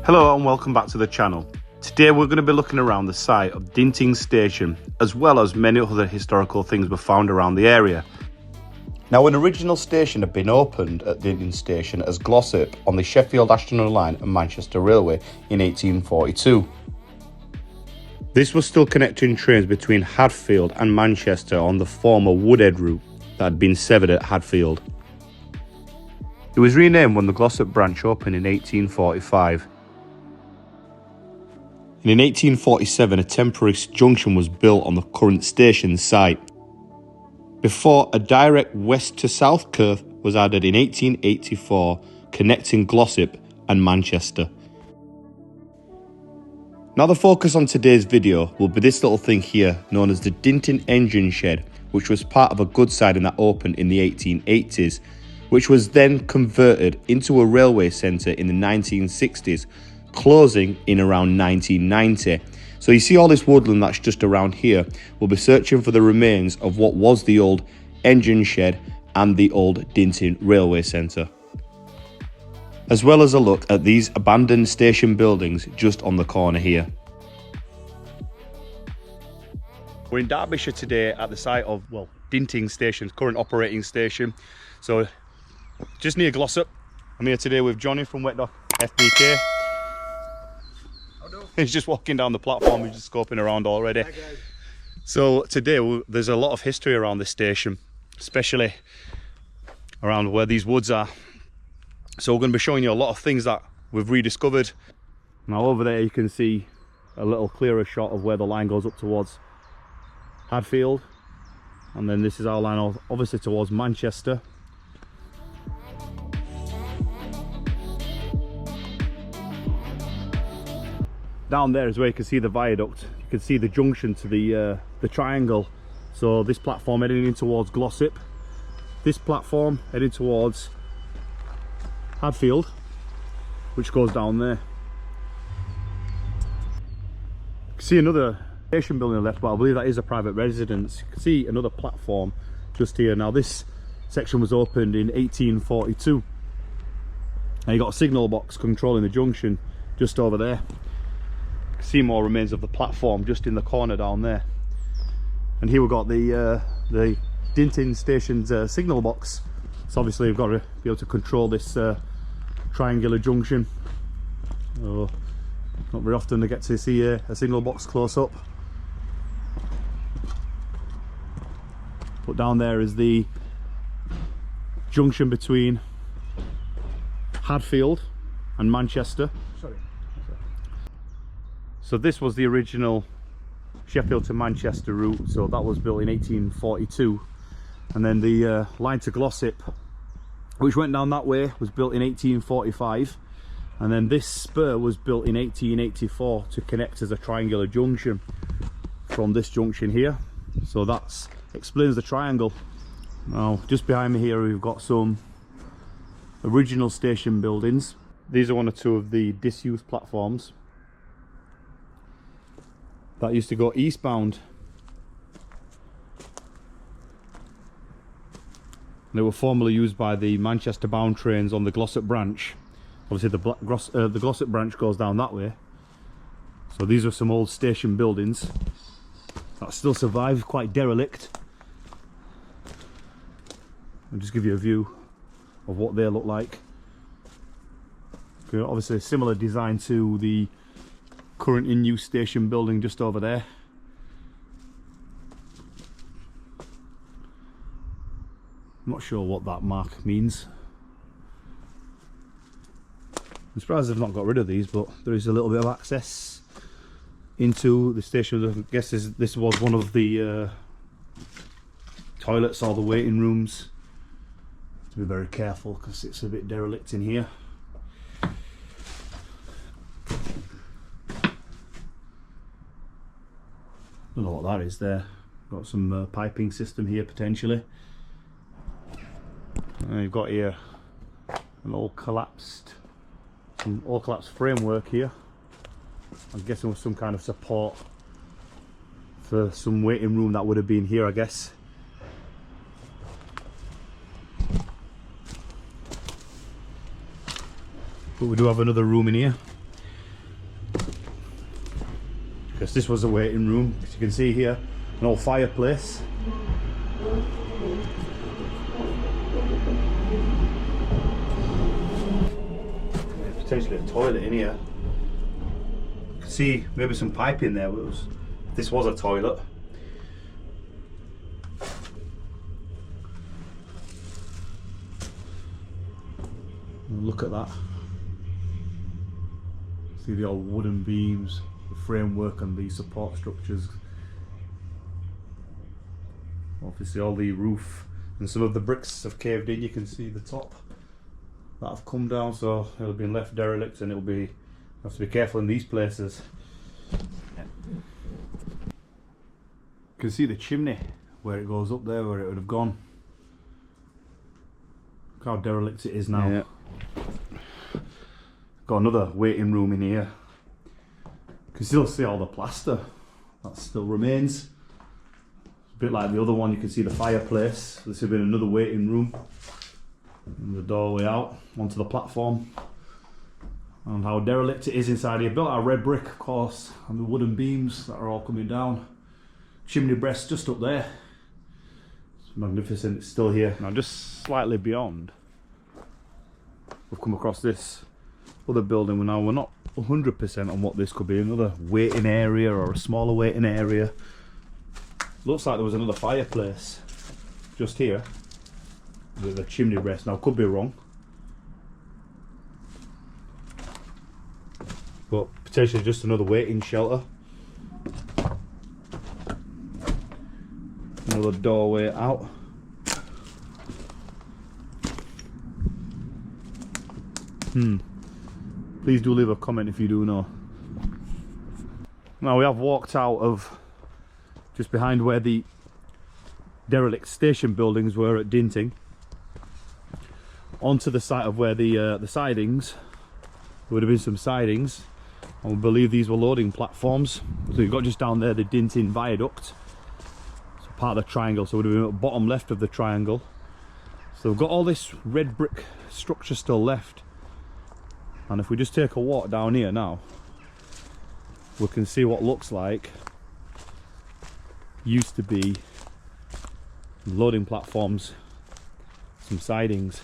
Hello and welcome back to the channel. Today we're going to be looking around the site of Dinting Station, as well as many other historical things were found around the area. Now, an original station had been opened at Dinting Station as Glossop on the Sheffield Ashton Line and Manchester Railway in 1842. This was still connecting trains between Hadfield and Manchester on the former Woodhead route that had been severed at Hadfield. It was renamed when the Glossop branch opened in 1845. And in 1847, a temporary junction was built on the current station site, before a direct west to south curve was added in 1884, connecting Glossop and Manchester. Now the focus on today's video will be this little thing here known as the Dinting engine shed, which was part of a goods siding that opened in the 1880s, which was then converted into a railway centre in the 1960s, closing in around 1990. So you see all this woodland that's just around here. We'll be searching for the remains of what was the old engine shed and the old Dinting Railway Centre, as well as a look at these abandoned station buildings just on the corner here. We're in Derbyshire today at the site of, well, Dinting Station, current operating station. So just near Glossop. I'm here today with Johnny from wetdogs FBK. He's just walking down the platform, he's just scoping around already. So today there's a lot of history around this station, especially around where these woods are. So we're going to be showing you a lot of things that we've rediscovered. Now over there you can see a little clearer shot of where the line goes up towards Hadfield. And then this is our line obviously towards Manchester. Down there is where you can see the viaduct. You can see the junction to the triangle. So this platform heading in towards Glossop, this platform heading towards Hadfield, which goes down there. You can see another station building left, but I believe that is a private residence. You can see another platform just here. Now this section was opened in 1842. And you got a signal box controlling the junction just over there. See more remains of the platform just in the corner down there. And here we've got the Dinting Station's signal box. So obviously we've got to be able to control this triangular junction. Oh, not very often I get to see a signal box close up. But down there is the junction between Hadfield and Manchester. So this was the original Sheffield to Manchester route, so that was built in 1842. And then the line to Glossop, which went down that way, was built in 1845. And then this spur was built in 1884 to connect as a triangular junction from this junction here. So that explains the triangle. Now just behind me here we've got some original station buildings. These are one or two of the disused platforms that used to go eastbound. They were formerly used by the Manchester bound trains on the Glossop branch. Obviously the Glossop branch goes down that way. So these are some old station buildings that still survive, quite derelict. I'll just give you a view of what they look like. Obviously a similar design to the current in use station building just over there. I'm not sure what that mark means. I'm surprised they've not got rid of these, but there is a little bit of access into the station. I guess this was one of the toilets or the waiting rooms. To be very careful because it's a bit derelict in here. I don't know what that is there. Got some piping system here potentially. And you've got here an all collapsed framework here. I'm guessing with some kind of support for some waiting room that would have been here, I guess. But we do have another room in here. this was a waiting room. As you can see here, an old fireplace. There's potentially a toilet in here. You can see maybe some piping there. This was a toilet. Look at that. See the old wooden beams, the framework and the support structures. Obviously all the roof and some of the bricks have caved in. You can see the top that have come down, so it'll be left derelict, and you have to be careful in these places. You can see the chimney where it goes up there, where it would have gone. Look how derelict it is now. Yeah. Got another waiting room in here. You can still see all the plaster that still remains. A bit like the other one, you can see the fireplace. This has been another waiting room. And the doorway out onto the platform. And how derelict it is inside here. Built out of red brick, of course, and the wooden beams that are all coming down. Chimney breast just up there. It's magnificent, it's still here. Now just slightly beyond, we've come across this other building. Now we're not 100% on what this could be. Another waiting area or a smaller waiting area. Looks like there was another fireplace just here with a chimney rest. Now could be wrong, but potentially just another waiting shelter. Another doorway out. Please do leave a comment if you do know. Now we have walked out of just behind where the derelict station buildings were at Dinting, onto the site of where the sidings, there would have been some sidings, and we believe these were loading platforms. So you've got just down there the Dinting viaduct, so part of the triangle, so it would have been at the bottom left of the triangle. So we've got all this red brick structure still left. And if we just take a walk down here now, we can see what looks like used to be loading platforms, some sidings.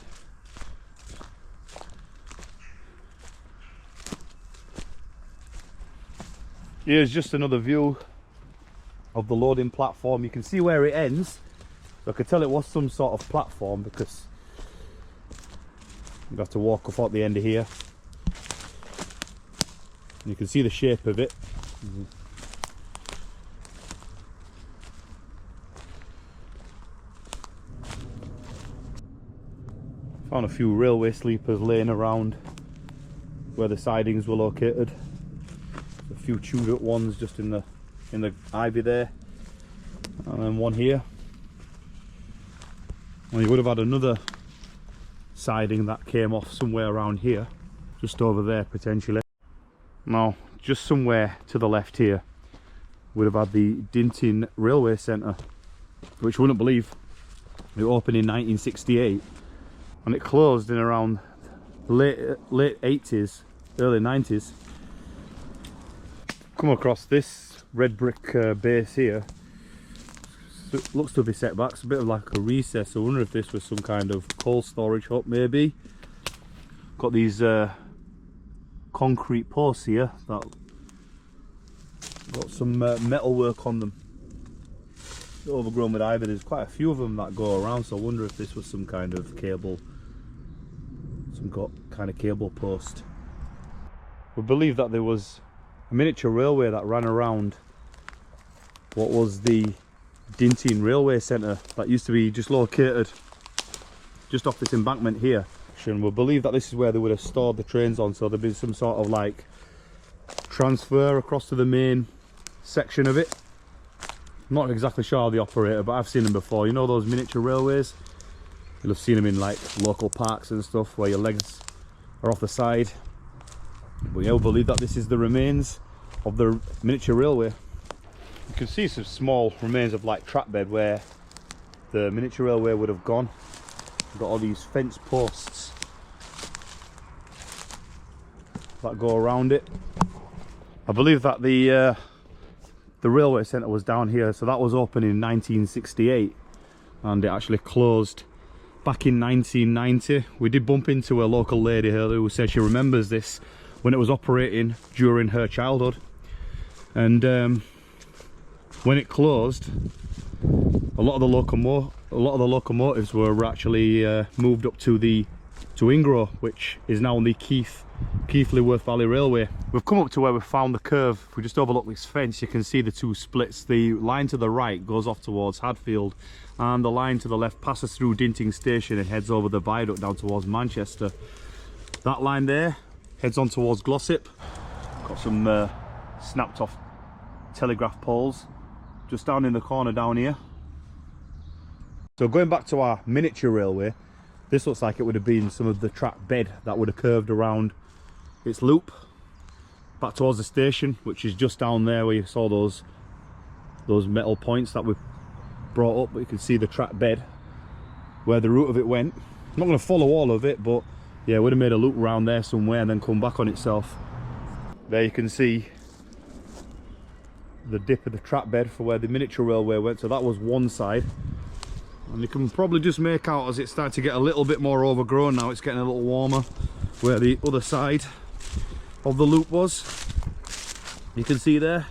Here's just another view of the loading platform. You can see where it ends. So I could tell it was some sort of platform because you have to walk off at the end of here. You can see the shape of it. Found a few railway sleepers laying around where the sidings were located. A few chewed up ones just in the ivy there, and then one here. Well, you would have had another siding that came off somewhere around here, just over there potentially. Now, just somewhere to the left here, we'd have had the Dinting Railway Centre, which you wouldn't believe, it opened in 1968, and it closed in around late 80s, early 90s. Come across this red brick base here. So it looks to be set back. It's a bit of like a recess. I wonder if this was some kind of coal storage hut, maybe. Got these concrete posts here that got some metal work on them. Overgrown with ivy. There's quite a few of them that go around, so I wonder if this was some kind of cable, kind of cable post. We believe that there was a miniature railway that ran around what was the Dinting Railway Centre that used to be just located just off this embankment here. And we believe that this is where they would have stored the trains on, so there'd be some sort of like transfer across to the main section of it. I'm not exactly sure how they operate it, but I've seen them before. You know those miniature railways? You'll have seen them in like local parks and stuff where your legs are off the side. But yeah, we believe that this is the remains of the miniature railway. You can see some small remains of like track bed where the miniature railway would have gone. We've got all these fence posts that go around it. I believe that the the railway centre was down here, so that was opened in 1968 and it actually closed back in 1990. We did bump into a local lady here who said she remembers this when it was operating during her childhood, and when it closed, a lot of the locomotives were actually moved up to Ingro, which is now on the Keighley-Worth Valley Railway. We've come up to where we found the curve. If we just overlook this fence, you can see the two splits. The line to the right goes off towards Hadfield, and the line to the left passes through Dinting Station and heads over the viaduct down towards Manchester. That line there heads on towards Glossop. Got some snapped off telegraph poles just down in the corner down here. So going back to our miniature railway, this looks like it would have been some of the track bed that would have curved around its loop back towards the station, which is just down there where you saw those metal points that we brought up. But you can see the track bed where the route of it went. I'm not going to follow all of it, but yeah, it would have made a loop around there somewhere and then come back on itself. There you can see the dip of the track bed for where the miniature railway went. So that was one side, and you can probably just make out as it started to get a little bit more overgrown. Now it's getting a little warmer where the other side of the loop was. You can see there,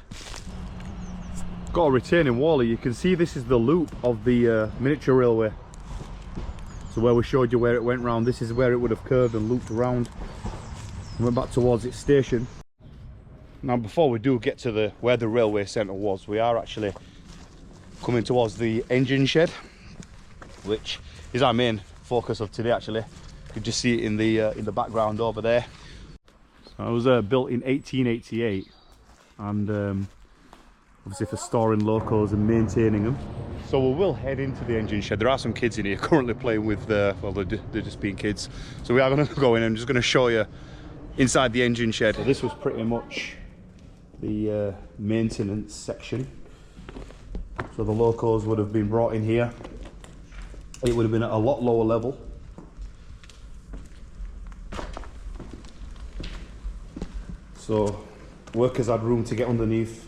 got a retaining wall here. You can see this is the loop of the miniature railway. So where we showed you where it went round, this is where it would have curved and looped around and went back towards its station. Now before we do get to where the railway centre was, we are actually coming towards the engine shed, which is our main focus of today. Actually, you can just see it in the background over there. So it was built in 1888, and obviously for storing locos and maintaining them. So we will head into the engine shed. There are some kids in here currently playing with, well, they're just being kids. So we are going to go in and I'm just going to show you inside the engine shed. So this was pretty much the maintenance section. So the locos would have been brought in here. It would have been at a lot lower level. So workers had room to get underneath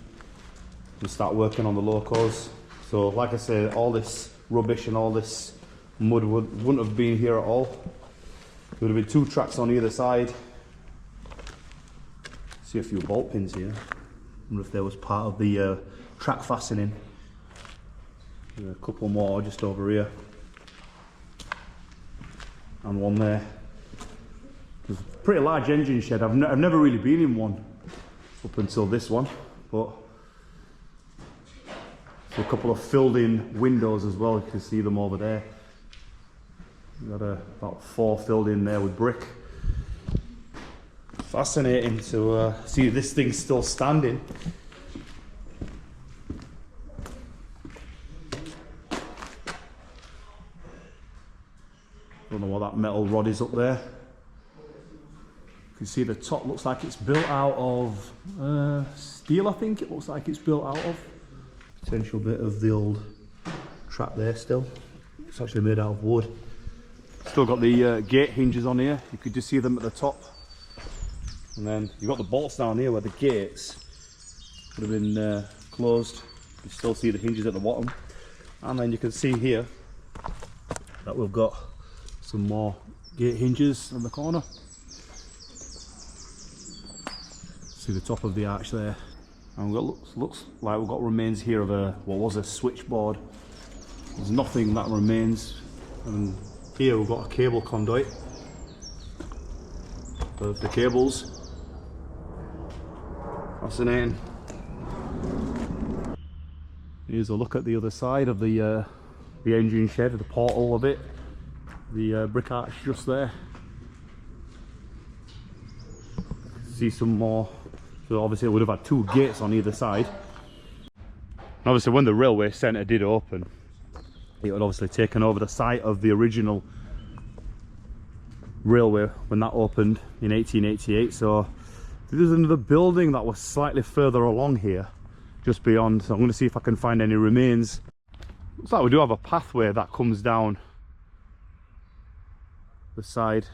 and start working on the locos. So like I said, all this rubbish and all this mud wouldn't have been here at all. There would have been two tracks on either side. See a few bolt pins here. I wonder if there was part of the track fastening. There's a couple more just over here. And one there. There's a pretty large engine shed. I've never really been in one up until this one, but a couple of filled in windows as well. You can see them over there. We've got about 4 filled in there with brick. Fascinating to see this thing's still standing. Don't know what that metal rod is up there. You can see the top looks like it's built out of steel, I think it looks like it's built out of. Potential bit of the old track there still. It's actually made out of wood. Still got the gate hinges on here. You could just see them at the top. And then you've got the bolts down here where the gates would have been closed. You still see the hinges at the bottom. And then you can see here that we've got some more gate hinges on the corner. See the top of the arch there. And we've got, looks like we've got remains here of what was a switchboard. There's nothing that remains. And here we've got a cable conduit of the cables. Fascinating. Here's a look at the other side of the engine shed, the portal of it. The brick arch just there. See some more. So obviously it would have had 2 gates on either side. And obviously when the railway centre did open, it had obviously taken over the site of the original railway when that opened in 1888. So there's another building that was slightly further along here, just beyond. So I'm going to see if I can find any remains. Looks like we do have a pathway that comes down the side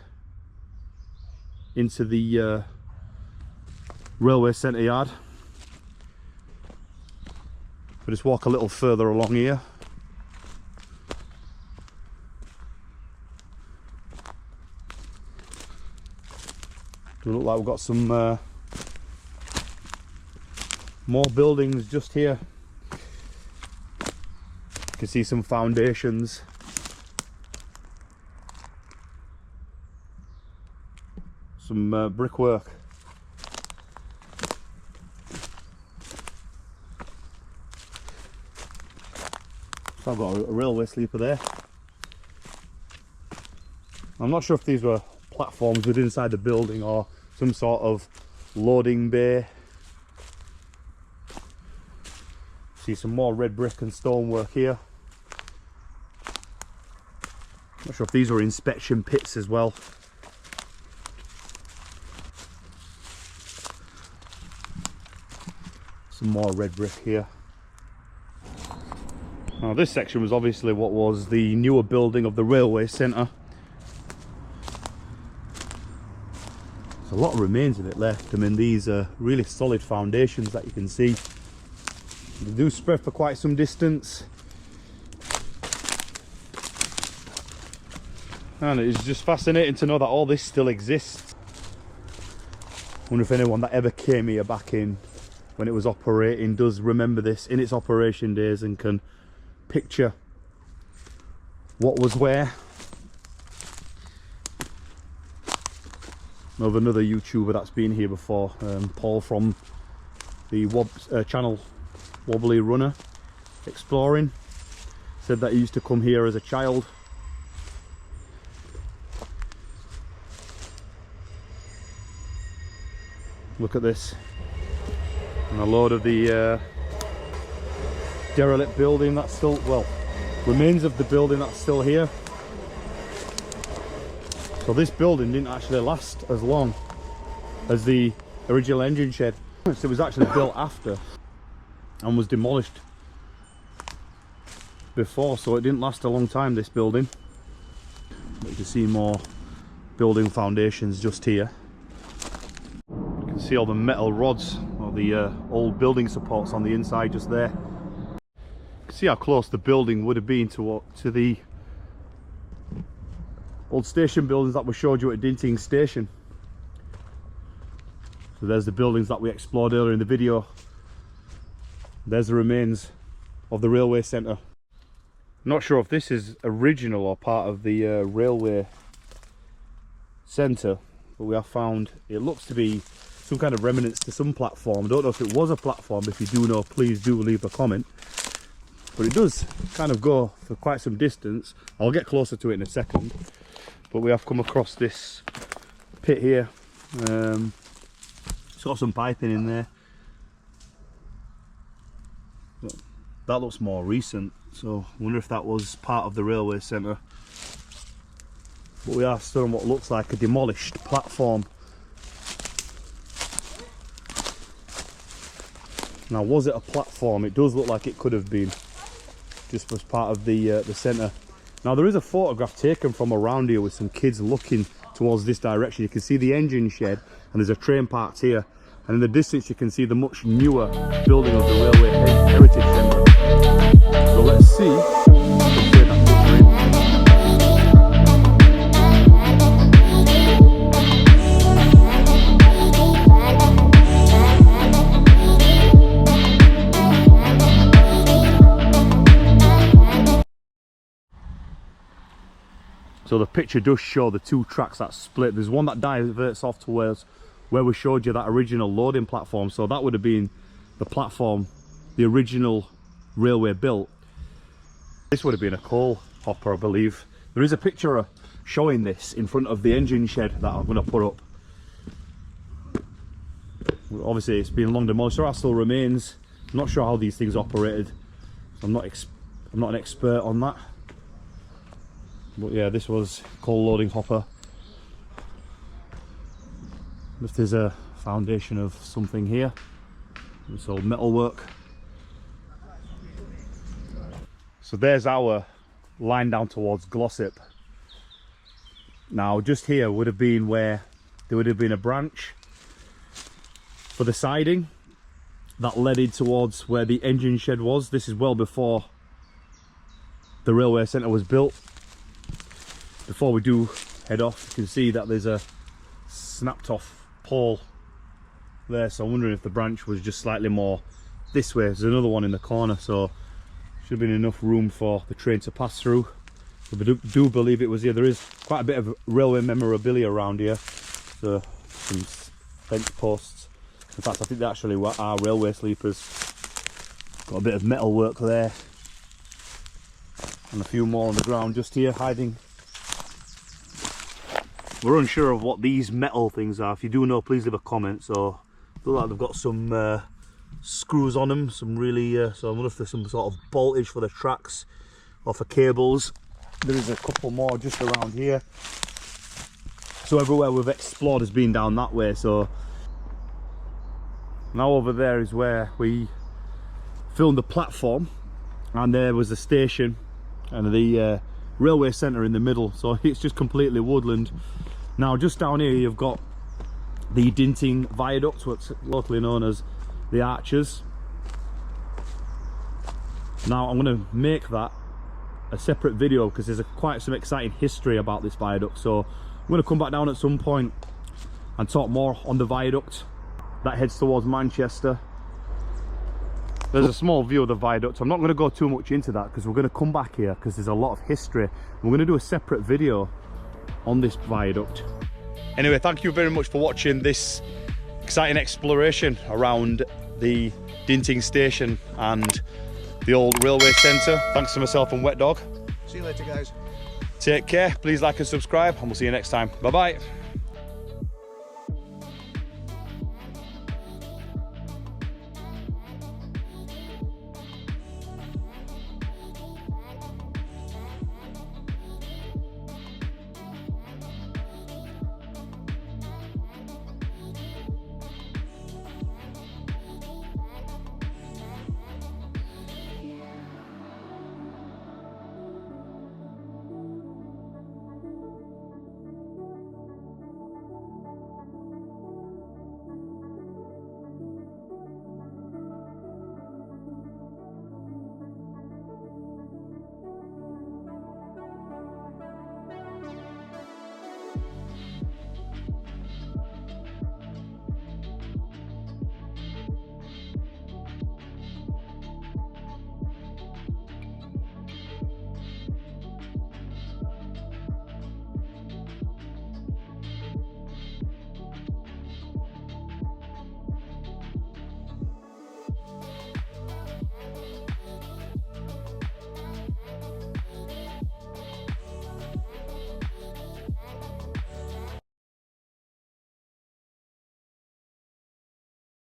into the railway centre yard. we just walk a little further along here. Does look like we've got some more buildings just here. You can see some foundations. Some brickwork. So I've got a railway sleeper there. I'm not sure if these were platforms within inside the building or some sort of loading bay. See some more red brick and stonework here. Not sure if these were inspection pits as well. Some more red brick here. Now this section was obviously what was the newer building of the railway centre. There's a lot of remains of it left. I mean, these are really solid foundations that you can see. They do spread for quite some distance. And it's just fascinating to know that all this still exists. I wonder if anyone that ever came here back in when it was operating does remember this in its operation days and can picture what was where. Of another YouTuber that's been here before, Paul from the channel Wobbly Runner Exploring, said that he used to come here as a child. Look at this, and a load of the derelict building that's still, well, remains of the building that's still here. So this building didn't actually last as long as the original engine shed. It was actually built after and was demolished before, so it didn't last a long time, this building. But you can see more building foundations just here. You can see all the metal rods, or the old building supports on the inside just there. You can see how close the building would have been to the old station buildings that we showed you at Dinting Station. So there's the buildings that we explored earlier in the video. There's the remains of the railway centre. Not sure if this is original or part of the railway centre, but we have found it looks to be some kind of remnants to some platform. I don't know if it was a platform. If you do know, please do leave a comment. But it does kind of go for quite some distance. I'll get closer to it in a second. But we have come across this pit here. It's got some piping in there. But that looks more recent, so I wonder if that was part of the railway centre. But we are still on what looks like a demolished platform. Now, was it a platform? It does look like it could have been, just as part of the centre. Now, there is a photograph taken from around here with some kids looking towards this direction. You can see the engine shed, and there's a train parked here. And in the distance, you can see the much newer building of the Railway Heritage Centre. So let's see. So the picture does show the two tracks that split. There's one that diverts off to where we showed you that original loading platform. So that would have been the platform the original railway built. This would have been a coal hopper, I believe. There is a picture showing this in front of the engine shed that I'm going to put up. Obviously it's been long demolished. There are still remains. I'm not sure how these things operated. I'm not an expert on that. But yeah, this was coal loading hopper. If there's a foundation of something here, it's all metalwork. So there's our line down towards Glossop. Now just here would have been where there would have been a branch for the siding. that led in towards where the engine shed was. This is well before the railway centre was built. Before we do head off, you can see that there's a snapped off pole there, so I'm wondering if the branch was just slightly more this way. There's another one in the corner, so should have been enough room for the train to pass through. But I do believe it was here. There is quite a bit of railway memorabilia around here, so some fence posts. In fact, I think they actually are railway sleepers. Got a bit of metal work there, and a few more on the ground just here hiding. We're unsure of what these metal things are. If you do know, please leave a comment. So look like they've got some screws on them, some really so I wonder if there's some sort of boltage for the tracks or for cables. There is a couple more just around here. So everywhere we've explored has been down that way. So now over there is where we filmed the platform, and there was the station and the railway centre in the middle. So it's just completely woodland. Now just down here you've got the Dinting viaduct, what's locally known as the Archers. Now I'm going to make that a separate video because there's quite some exciting history about this viaduct. So I'm going to come back down at some point and talk more on the viaduct that heads towards Manchester. There's a small view of the viaduct. I'm not going to go too much into that because we're going to come back here because there's a lot of history. We're going to do a separate video on this viaduct. Anyway, thank you very much for watching this exciting exploration around the Dinting station and the old railway centre. Thanks to myself and Wet Dog. See you later, guys. Take care. Please like and subscribe, and we'll see you next time. Bye bye.